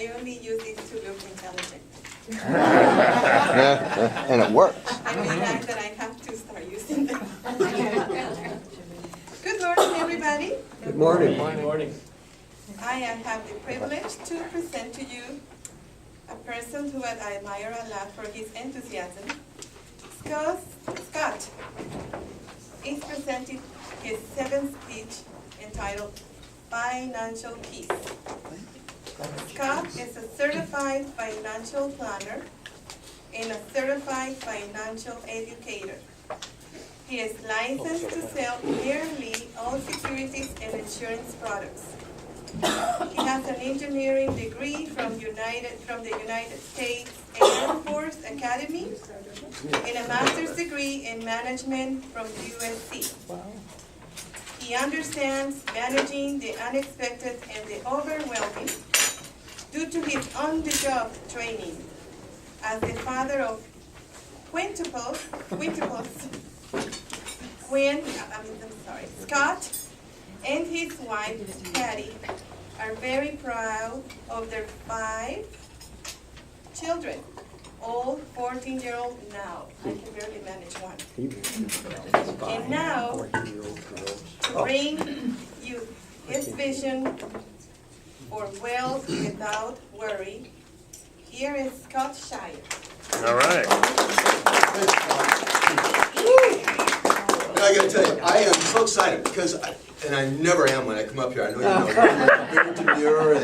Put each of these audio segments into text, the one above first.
I only use it to look intelligent. And it works. I realize that I have to start using them. Good morning, everybody. Good morning. Good morning. I have the privilege to present to you a person who I admire a lot for his enthusiasm. Scott is presenting his 7th speech entitled Financial Peace. Scott is a certified financial planner and a certified financial educator. He is licensed to sell nearly all securities and insurance products. He has an engineering degree from the United States Air Force Academy and a master's degree in management from USC. He understands managing the unexpected and the overwhelming due to his on-the-job training. As the father of quintuples, Scott and his wife, Patty, are very proud of their 5 children, all 14-year-old now. I can barely manage one. And now, to bring you his vision for wealth without worry, here is Scott Shire. All right. I gotta tell you, I am so excited because, and I never am when I come up here. I know you know, very demure,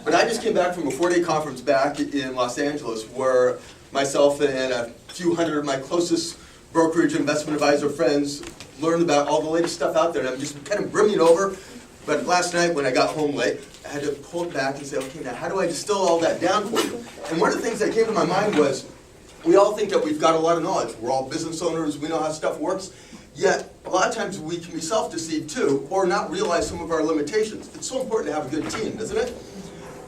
but I just came back from a 4-day conference back in Los Angeles where myself and a few hundred of my closest brokerage investment advisor friends learned about all the latest stuff out there, and I'm just kind of brimming over. But last night when I got home late, I had to pull it back and say, okay, now how do I distill all that down for you? And one of the things that came to my mind was, we all think that we've got a lot of knowledge. We're all business owners, we know how stuff works. Yet, a lot of times we can be self-deceived too, or not realize some of our limitations. It's so important to have a good team, isn't it?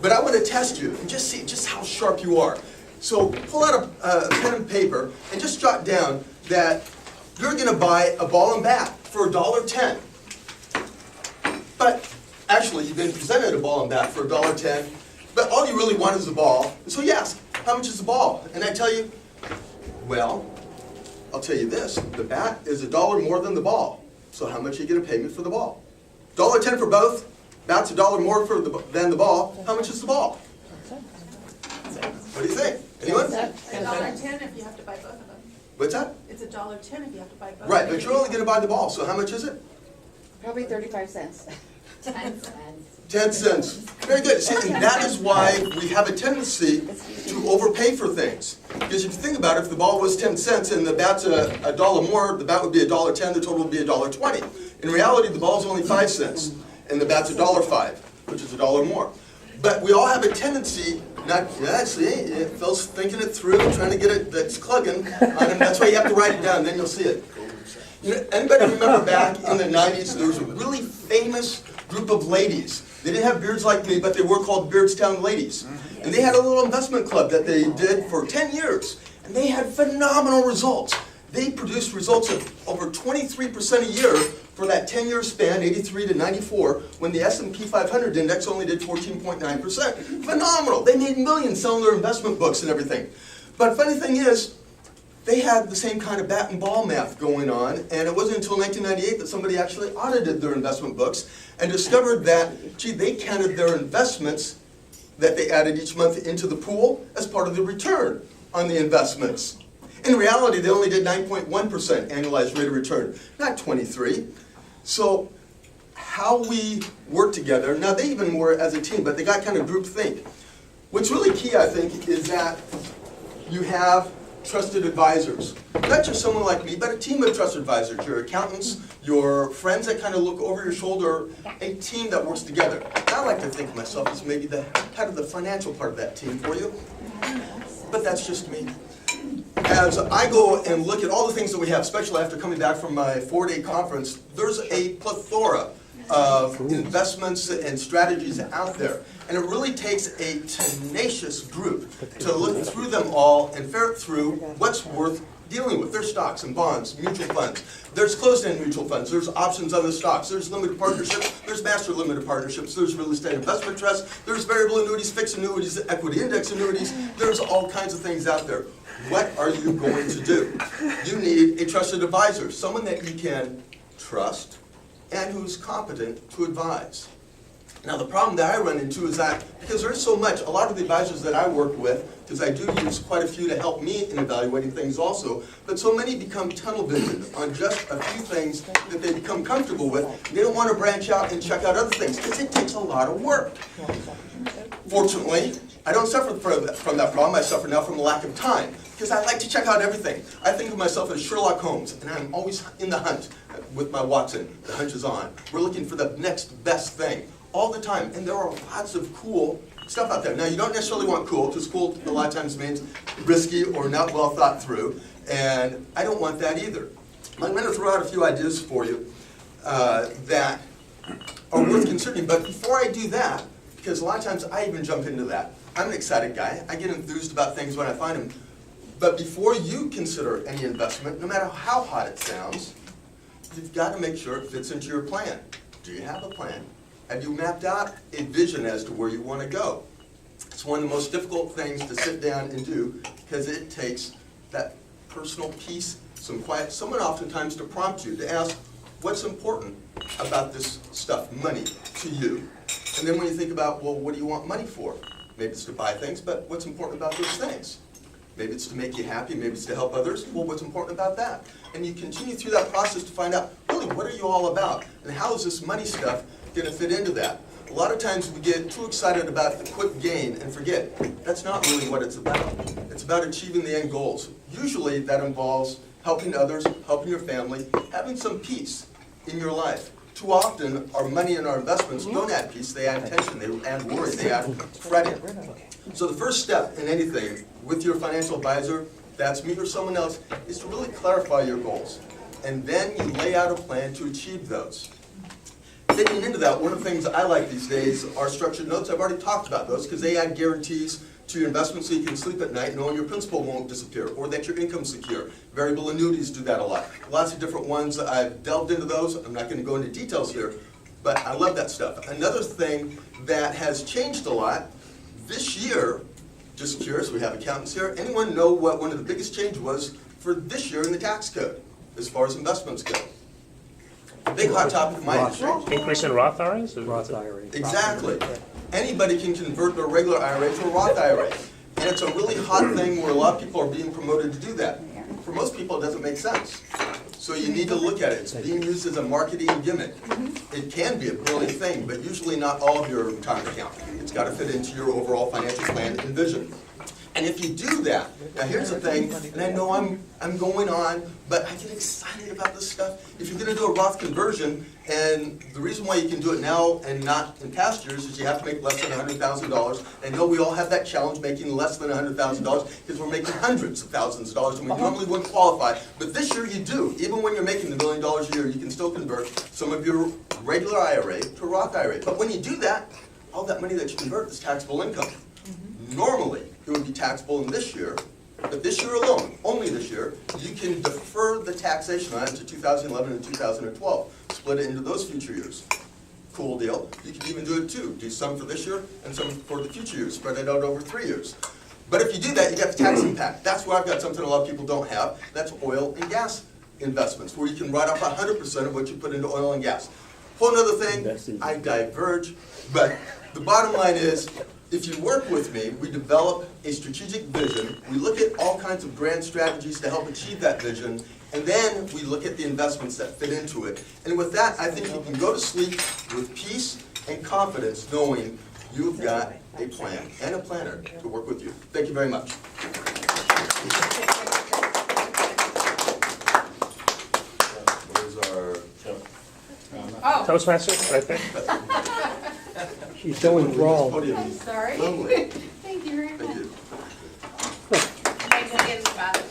But I want to test you and just see just how sharp you are. So pull out a pen and paper and just jot down that you're going to buy a ball and bat for $1.10. But actually, you've been presented a ball and bat for $1.10, but all you really want is the ball. And so you ask, how much is the ball? And I tell you, well, I'll tell you this, the bat is $1 more than the ball. So how much are you going to pay me for the ball? $1.10 for both, bat's $1 more than the ball. How much is the ball? What do you think? Anyone? $1.10 if you have to buy both of them. What's that? It's $1.10 if you have to buy both. Right, but you're only going to buy the ball, so how much is it? Probably 35 cents. 10 cents. 10 cents. Very good. See, and that is why we have a tendency to overpay for things. Because if you think about it, if the ball was 10 cents and the bat's $1 more, the bat would be $1.10, the total would be $1.20. In reality, the ball's only 5 cents, and the bat's $1.05, which is $1 more. But we all have a tendency, Phil's thinking it through, trying to get it, that's clugging on him. That's why you have to write it down, then you'll see it. You know, anybody remember back in the 90s, there was a really famous group of ladies. They didn't have beards like me, but they were called Beardstown Ladies. And they had a little investment club that they did for 10 years. And they had phenomenal results. They produced results of over 23% a year for that 10-year span, 83 to 94, when the S&P 500 index only did 14.9%. Phenomenal. They made millions selling their investment books and everything. But funny thing is, they had the same kind of bat and ball math going on, and it wasn't until 1998 that somebody actually audited their investment books and discovered that, gee, they counted their investments that they added each month into the pool as part of the return on the investments. In reality, they only did 9.1% annualized rate of return, not 23. So how we work together, now they even were as a team, but they got kind of groupthink. What's really key, I think, is that you have trusted advisors. Not just someone like me, but a team of trusted advisors. Your accountants, your friends that kind of look over your shoulder, a team that works together. I like to think of myself as maybe the kind of the financial part of that team for you, but that's just me. As I go and look at all the things that we have, especially after coming back from my 4-day conference, there's a plethora of investments and strategies out there. And it really takes a tenacious group to look through them all and ferret through what's worth dealing with. There's stocks and bonds, mutual funds. There's closed-end mutual funds. There's options on the stocks. There's limited partnerships. There's master limited partnerships. There's real estate investment trusts. There's variable annuities, fixed annuities, equity index annuities. There's all kinds of things out there. What are you going to do? You need a trusted advisor, someone that you can trust and who's competent to advise. Now, the problem that I run into is that because there's so much, a lot of the advisors that I work with, because I do use quite a few to help me in evaluating things also, but so many become tunnel vision on just a few things that they become comfortable with. They don't want to branch out and check out other things because it takes a lot of work. Fortunately, I don't suffer from that problem. I suffer now from a lack of time because I like to check out everything. I think of myself as Sherlock Holmes, and I'm always in the hunt with my Watson. The hunt is on. We're looking for the next best thing all the time, and there are lots of cool stuff out there. Now, you don't necessarily want cool, because cool a lot of times means risky or not well thought through, and I don't want that either. I'm going to throw out a few ideas for you that are worth considering, but before I do that, because a lot of times I even jump into that, I'm an excited guy. I get enthused about things when I find them, but before you consider any investment, no matter how hot it sounds, you've got to make sure it fits into your plan. Do you have a plan? Have you mapped out a vision as to where you want to go? It's one of the most difficult things to sit down and do because it takes that personal peace, some quiet, someone oftentimes to prompt you, to ask, what's important about this stuff, money, to you? And then when you think about, well, what do you want money for? Maybe it's to buy things, but what's important about those things? Maybe it's to make you happy, maybe it's to help others. Well, what's important about that? And you continue through that process to find out, really, what are you all about? And how is this money stuff going to fit into that? A lot of times we get too excited about the quick gain and forget that's not really what it's about. It's about achieving the end goals. Usually that involves helping others, helping your family, having some peace in your life. Too often our money and our investments don't add peace, they add tension, they add worry, they add fretting. So the first step in anything with your financial advisor, that's me or someone else, is to really clarify your goals. And then you lay out a plan to achieve those. Fitting into that, one of the things I like these days are structured notes. I've already talked about those because they add guarantees to your investment so you can sleep at night knowing your principal won't disappear or that your income's secure. Variable annuities do that a lot. Lots of different ones. I've delved into those. I'm not going to go into details here, but I love that stuff. Another thing that has changed a lot this year, just curious, we have accountants here. Anyone know what one of the biggest changes was for this year in the tax code as far as investments go? Big hot topic of my industry. Increase in Roth IRAs? Roth IRA. Exactly. Anybody can convert their regular IRA to a Roth IRA. And it's a really hot thing where a lot of people are being promoted to do that. For most people, it doesn't make sense. So you need to look at it. It's being used as a marketing gimmick. It can be a brilliant thing, but usually not all of your retirement account. It's got to fit into your overall financial plan and vision. And if you do that, now here's the thing, and I know I'm going on, but I get excited about this stuff. If you're going to do a Roth conversion, and the reason why you can do it now and not in past years is you have to make less than $100,000. I know we all have that challenge making less than $100,000 because we're making hundreds of thousands of dollars and we normally wouldn't qualify. But this year you do. Even when you're making $1 million a year, you can still convert some of your regular IRA to a Roth IRA. But when you do that, all that money that you convert is taxable income. Normally, it would be taxable in this year, but this year alone, only this year, you can defer the taxation on it to 2011 and 2012. Split it into those future years. Cool deal. You can even do it too. Do some for this year and some for the future years. Spread it out over 3 years. But if you do that, you get the tax impact. That's where I've got something a lot of people don't have. That's oil and gas investments, where you can write off 100% of what you put into oil and gas. Whole other thing, I diverge, but the bottom line is, if you work with me, we develop a strategic vision, we look at all kinds of grand strategies to help achieve that vision, and then we look at the investments that fit into it. And with that, I think you can go to sleep with peace and confidence knowing you've got a plan and a planner to work with you. Thank you very much. Where's our... Oh, Toastmasters, right there. She's so enthralled. Podium. sorry. Lovely. Thank you very Thank much. you. Thanks again, Scott.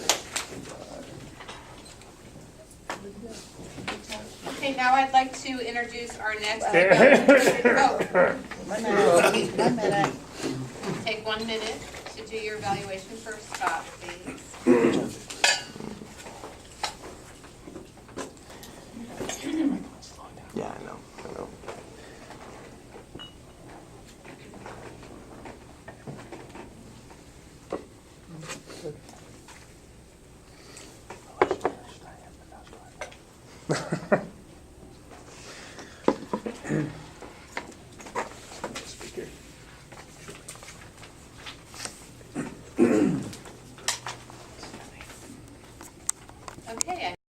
Okay, now I'd like to introduce our next. Oh, 1 minute, 1 minute. take 1 minute to do your evaluation for Scott, please.